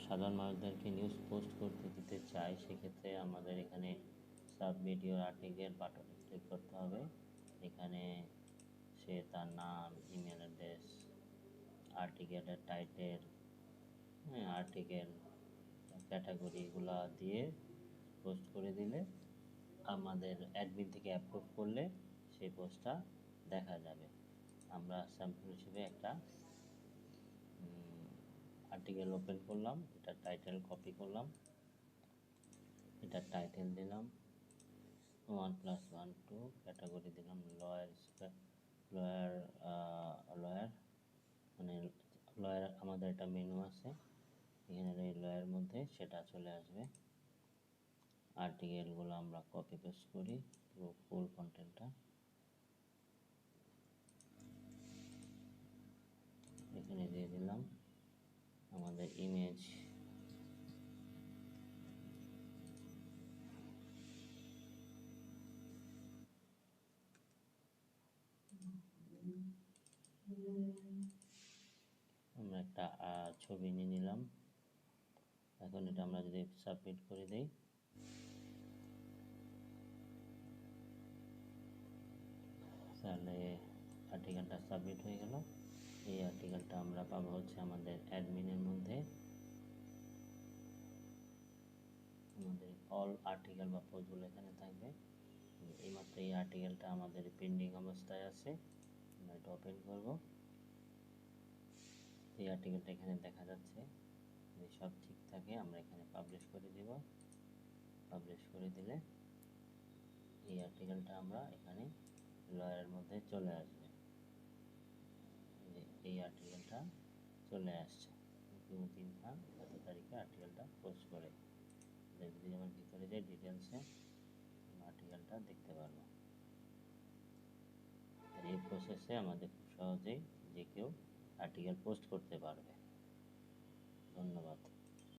সাধারণ মানুষদেরকে news post করতে দিতে চাই, সেক্ষেত্রে আমাদের এখানে সাবমিট ইওর আর্টিকেল বাটনে ক্লিক করতে হবে। এখানে সে তার নাম, ইমেল অ্যাড্রেস, আর্টিকেলের টাইটেল, আর্টিকেল ক্যাটাগরি এগুলো দিয়ে পোস্ট করে দিলে আমাদের অ্যাডমিন থেকে অ্যাপ্রুভ করলে সেই পোস্টটা দেখা যাবে। আমরা স্যাম্পল হিসেবে একটা আর্টিকেল ওপেন করলাম, এটা টাইটেল কপি করলাম, এটা টাইটেল দিলাম 1+1 ক্যাটাগরি দিলাম লয়ার, লয়ার মানে লয়ার। আমাদের একটা মেনু আছে, এখানে এই লয়ার মধ্যে সেটা চলে আসবে। আর্টিকেলগুলো আমরা কপি পেস্ট করি, পুরো ফুল কন্টেন্টটা এখানে দিয়ে দিলাম। আমাদের ইমেজ, আমরা একটা ছবি নিয়ে নিলাম। এখন এটা আমরা যদি সাবমিট করে দেই, তাহলে আর্টিকেলটা সাবমিট হয়ে গেল। এই আর্টিকেলটা আমরা পাবো হচ্ছে আমাদের অ্যাডমিনের মধ্যে। আমাদের অল আর্টিকেল বা পোস্টগুলো এখানে থাকবে। এইমাত্র এই আর্টিকেলটা আমাদের পেন্ডিং অবস্থায় আছে, আমরা এটা ওপেন করব। এই আর্টিকেলটা এখানে দেখা যাচ্ছে, যদি সব ঠিক থাকে আমরা এখানে পাবলিশ করে দেব। পাবলিশ করে দিলে এই আর্টিকেলটা আমরা এখানে লয়ারের মধ্যে চলে আসবে। এই আর্টিকেলটা চলে আসছে, নকিমুদ্দিন খান এত তারিখে আর্টিকেলটা পোস্ট করে। যদি আমার ভিতরে যাই ডিটেলসে, আর্টিকেলটা দেখতে পারবো। এই প্রসেসে আমাদের খুব সহজেই যে কেউ আর্টিকেল পোস্ট করতে পারবে। ধন্যবাদ।